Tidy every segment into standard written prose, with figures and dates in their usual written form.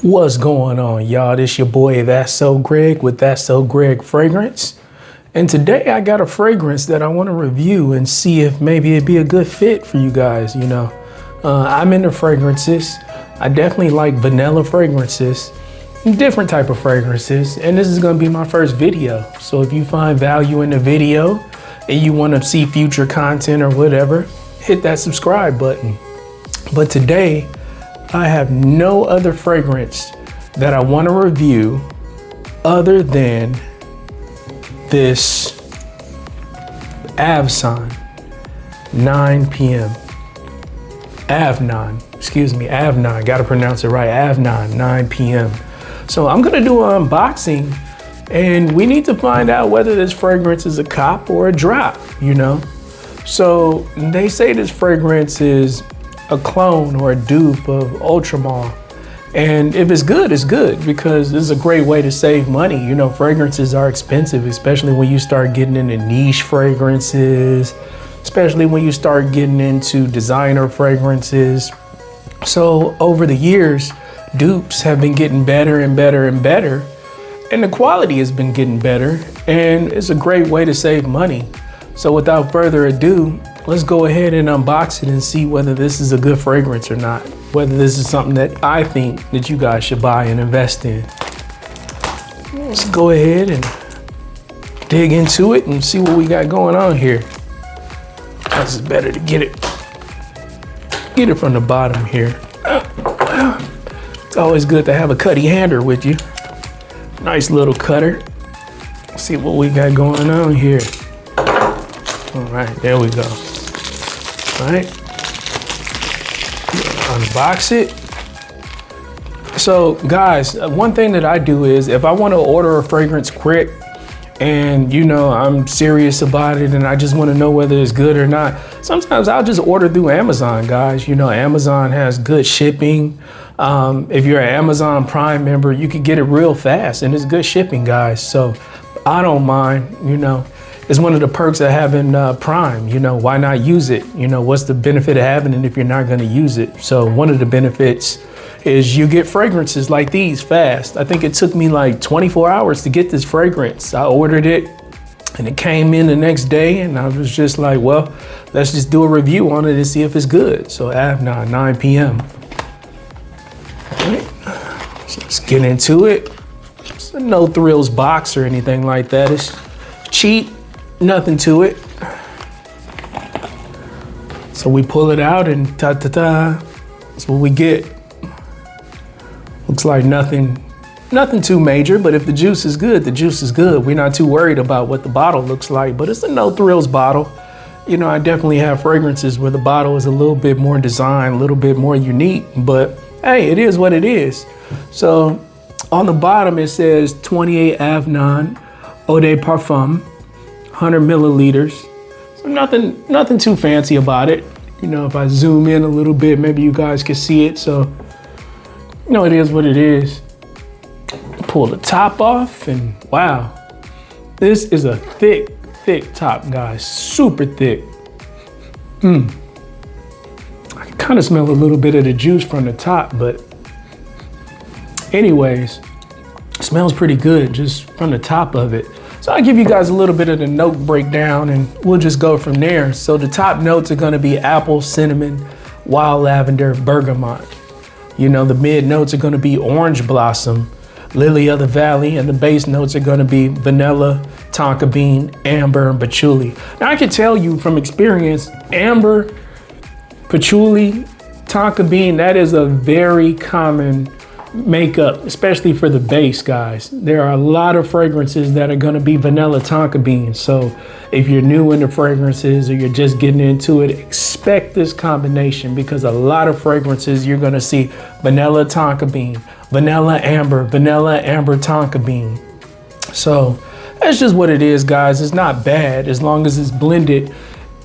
What's going on, y'all? This your boy That's So Greg with That's So Greg Fragrance. And today I got a fragrance that I want to review and see if maybe it'd be a good fit for you guys. I'm into fragrances. I definitely like vanilla fragrances, different type of fragrances. And this is going to be my first video. So if you find value in the video and you want to see future content or whatever, hit that subscribe button. But today, I have no other fragrance that I want to review other than this Afnan 9 p.m. Afnan, gotta pronounce it right, Afnan 9 p.m. So I'm gonna do an unboxing and we need to find out whether this fragrance is a cop or a drop, So they say this fragrance is a clone or a dupe of Ultramar. And if it's good, it's good, because this is a great way to save money. Fragrances are expensive, especially when you start getting into niche fragrances, especially when you start getting into designer fragrances. So over the years, dupes have been getting better and better and better, and the quality has been getting better, and it's a great way to save money. So without further ado, let's go ahead and unbox it and see whether this is a good fragrance or not. Whether this is something that I think that you guys should buy and invest in. Let's go ahead and dig into it and see what we got going on here. This is better to get it from the bottom here. It's always good to have a cutty hander with you. Nice little cutter. Let's see what we got going on here. All right, there we go. All right, unbox it. So guys, one thing that I do is if I want to order a fragrance quick and I'm serious about it and I just want to know whether it's good or not, sometimes I'll just order through Amazon, guys. Amazon has good shipping. If you're an Amazon Prime member, you can get it real fast and it's good shipping, guys. So I don't mind, It's one of the perks of having Prime. Why not use it? What's the benefit of having it if you're not going to use it? So one of the benefits is you get fragrances like these fast. I think it took me like 24 hours to get this fragrance. I ordered it and it came in the next day and I was just like, well, let's just do a review on it and see if it's good. So Afnan 9 p.m. All right. So let's get into it. It's a no thrills box or anything like that. It's cheap. Nothing to it. So we pull it out and ta-ta-ta, that's what we get. Looks like nothing too major, but if the juice is good, the juice is good. We're not too worried about what the bottle looks like, but it's a no thrills bottle. I definitely have fragrances where the bottle is a little bit more designed, a little bit more unique, but hey, it is what it is. So on the bottom, it says 28 Afnan Eau de Parfum. 100 milliliters. So nothing too fancy about it. If I zoom in a little bit, maybe you guys can see it. So, it is what it is. Pull the top off and wow, this is a thick top, guys. Super thick. I can kind of smell a little bit of the juice from the top, but anyways, it smells pretty good just from the top of it. So I'll give you guys a little bit of the note breakdown and we'll just go from there. So the top notes are gonna be apple, cinnamon, wild lavender, bergamot. The mid notes are gonna be orange blossom, lily of the valley, and the base notes are gonna be vanilla, tonka bean, amber, and patchouli. Now I can tell you from experience, amber, patchouli, tonka bean, that is a very common makeup, especially for the base, guys. There are a lot of fragrances that are going to be vanilla tonka bean. So if you're new into fragrances or you're just getting into it, expect this combination, because a lot of fragrances you're going to see vanilla tonka bean, vanilla amber tonka bean. So that's just what it is, guys. It's not bad as long as it's blended.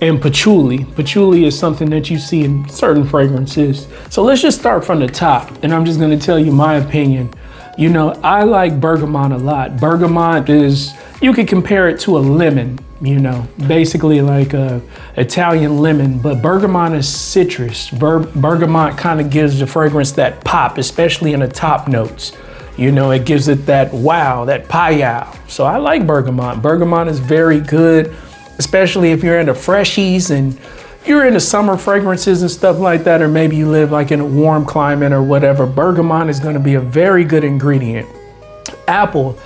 And patchouli. Patchouli is something that you see in certain fragrances. So let's just start from the top. And I'm just gonna tell you my opinion. You know, I like bergamot a lot. Bergamot is, you could compare it to a lemon, you know, basically like a Italian lemon, but bergamot is citrus. Bergamot kind of gives the fragrance that pop, especially in the top notes. You know, it gives it that wow, that pie-yow. So I like bergamot. Bergamot is very good, especially if you're into freshies and you're into summer fragrances and stuff like that, or maybe you live like in a warm climate or whatever. Bergamot is going to be a very good ingredient. Apple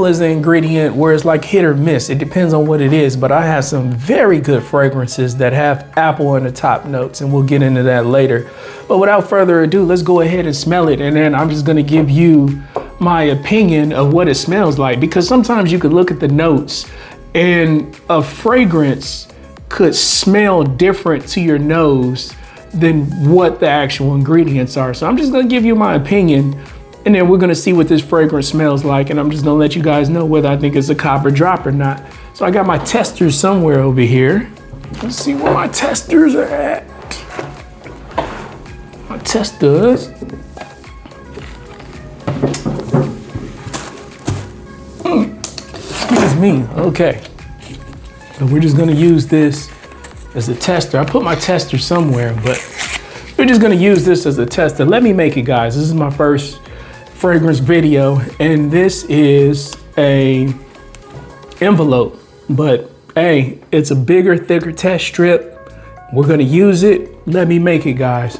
is an ingredient where it's like hit or miss. It depends on what it is, but I have some very good fragrances that have apple in the top notes, and we'll get into that later. But without further ado, let's go ahead and smell it, and then I'm just going to give you my opinion of what it smells like, because sometimes you could look at the notes and a fragrance could smell different to your nose than what the actual ingredients are. So I'm just gonna give you my opinion, and then we're gonna see what this fragrance smells like, and I'm just gonna let you guys know whether I think it's a copper drop or not. So I got my testers somewhere over here. Let's see where my testers are at. My testers. Excuse me, okay. And we're just gonna use this as a tester. I put my tester somewhere, but we're just gonna use this as a tester. Let me make it, guys. This is my first fragrance video, and this is a envelope, but hey, it's a bigger, thicker test strip. We're gonna use it. Let me make it, guys.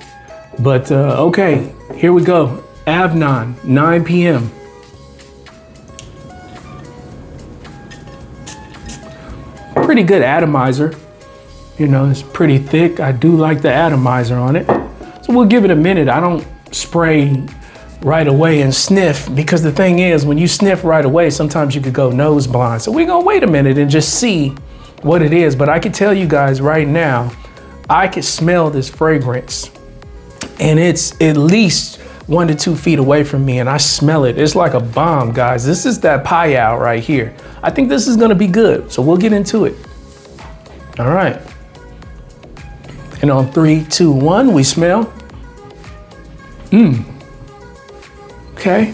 But okay, here we go. Afnan, 9 p.m. Pretty good atomizer. You know, it's pretty thick. I do like the atomizer on it. So we'll give it a minute. I don't spray right away and sniff, because the thing is, when you sniff right away, sometimes you could go nose blind. So we're gonna wait a minute and just see what it is. But I can tell you guys right now, I can smell this fragrance, and it's at least 1 to 2 feet away from me, and I smell it. It's like a bomb, guys. This is that pie-yow right here. I think this is gonna be good, so we'll get into it. All right. And on 3, 2, 1, we smell. Okay.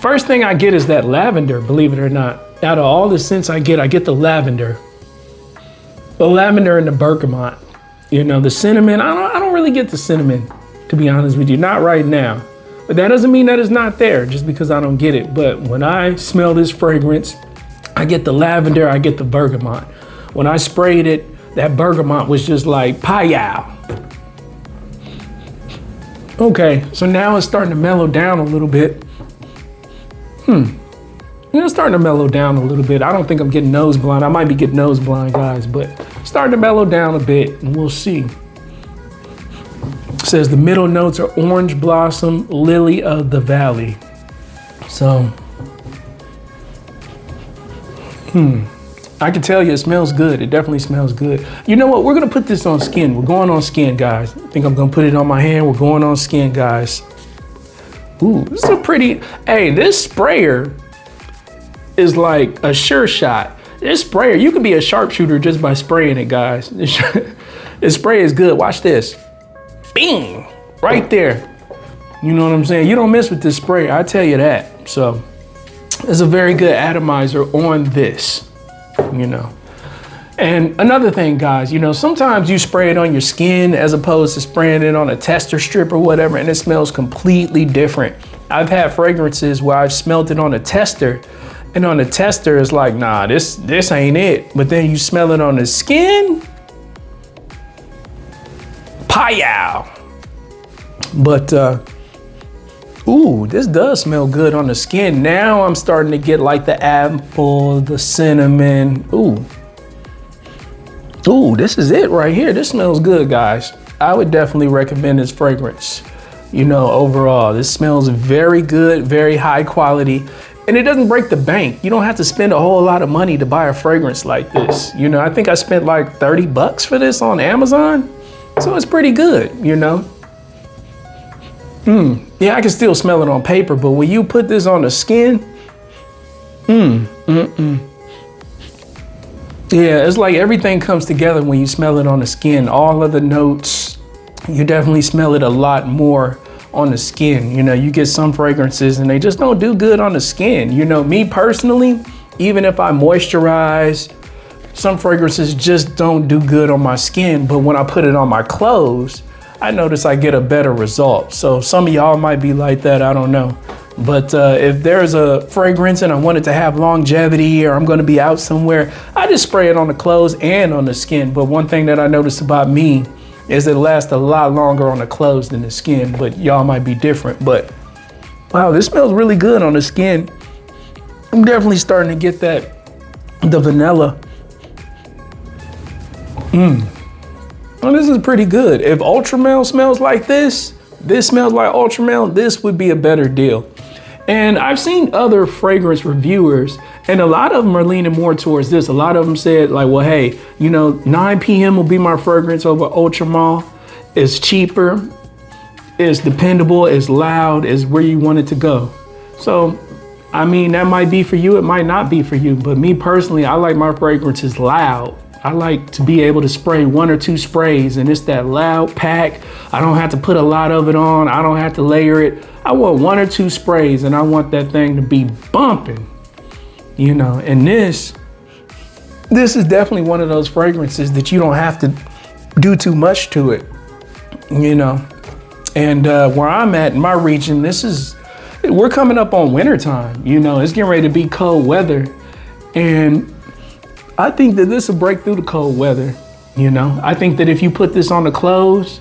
First thing I get is that lavender, believe it or not. Out of all the scents I get the lavender. The lavender and the bergamot. You know, the cinnamon, I don't really get the cinnamon, to be honest with you, not right now. But that doesn't mean that it's not there just because I don't get it. But when I smell this fragrance, I get the lavender, I get the bergamot. When I sprayed it, that bergamot was just like pie-yow. Okay, so now it's starting to mellow down a little bit. It's starting to mellow down a little bit. I don't think I'm getting nose blind. I might be getting nose blind, guys, but starting to mellow down a bit, and we'll see. It says the middle notes are orange blossom, lily of the valley. So, I can tell you it smells good. It definitely smells good. You know what? We're gonna put this on skin. We're going on skin, guys. I think I'm gonna put it on my hand. We're going on skin, guys. Ooh, this is a pretty, hey, this sprayer is like a sure shot. This sprayer, you can be a sharpshooter just by spraying it, guys. This spray is good. Watch this. Bing, right there. You know what I'm saying? You don't mess with this spray, I tell you that. So it's a very good atomizer on this, you know. And another thing, guys, you know, sometimes you spray it on your skin as opposed to spraying it on a tester strip or whatever, and it smells completely different. I've had fragrances where I've smelled it on a tester, and on the tester it's like, nah, this ain't it. But then you smell it on the skin, pie-yow. But ooh, this does smell good on the skin. Now I'm starting to get like the apple, the cinnamon. Ooh, this is it right here. This smells good, guys. I would definitely recommend this fragrance. You know, overall, this smells very good, very high quality, and it doesn't break the bank. You don't have to spend a whole lot of money to buy a fragrance like this. You know, I think I spent like 30 bucks for this on Amazon. So it's pretty good, you know. Yeah, I can still smell it on paper, but when you put this on the skin, yeah, it's like everything comes together when you smell it on the skin. All of the notes, you definitely smell it a lot more on the skin. You know, you get some fragrances and they just don't do good on the skin. You know, me personally, even if I moisturize, some fragrances just don't do good on my skin. But when I put it on my clothes, I notice I get a better result. So some of y'all might be like that, I don't know. But if there's a fragrance and I want it to have longevity, or I'm gonna be out somewhere, I just spray it on the clothes and on the skin. But one thing that I noticed about me is it lasts a lot longer on the clothes than the skin, but y'all might be different. But wow, this smells really good on the skin. I'm definitely starting to get the vanilla. Well, this is pretty good. If Ultramel smells like this smells like Ultramel, this would be a better deal. And I've seen other fragrance reviewers, and a lot of them are leaning more towards this. A lot of them said like, well, hey, you know, 9 PM will be my fragrance over Ultramel. It's cheaper, it's dependable, it's loud, it's where you want it to go. So, I mean, that might be for you, it might not be for you. But me personally, I like my fragrances loud. I like to be able to spray 1 or 2 sprays, and it's that loud pack. I don't have to put a lot of it on. I don't have to layer it. I want 1 or 2 sprays, and I want that thing to be bumping, you know. And this is definitely one of those fragrances that you don't have to do too much to it, you know. And where I'm at in my region, we're coming up on wintertime, you know. It's getting ready to be cold weather, and I think that this will break through the cold weather, you know. I think that if you put this on the clothes,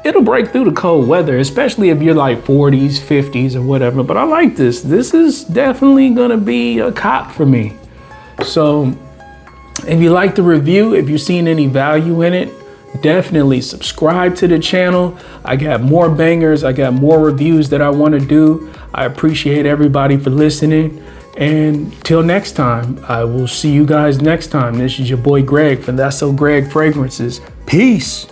it'll break through the cold weather, especially if you're like 40s, 50s or whatever. But I like this. This is definitely gonna be a cop for me. So if you like the review, if you've seen any value in it, definitely subscribe to the channel. I got more bangers. I got more reviews that I wanna do. I appreciate everybody for listening. And till next time, I will see you guys next time. This is your boy Greg from That's So Greg Fragrances. Peace.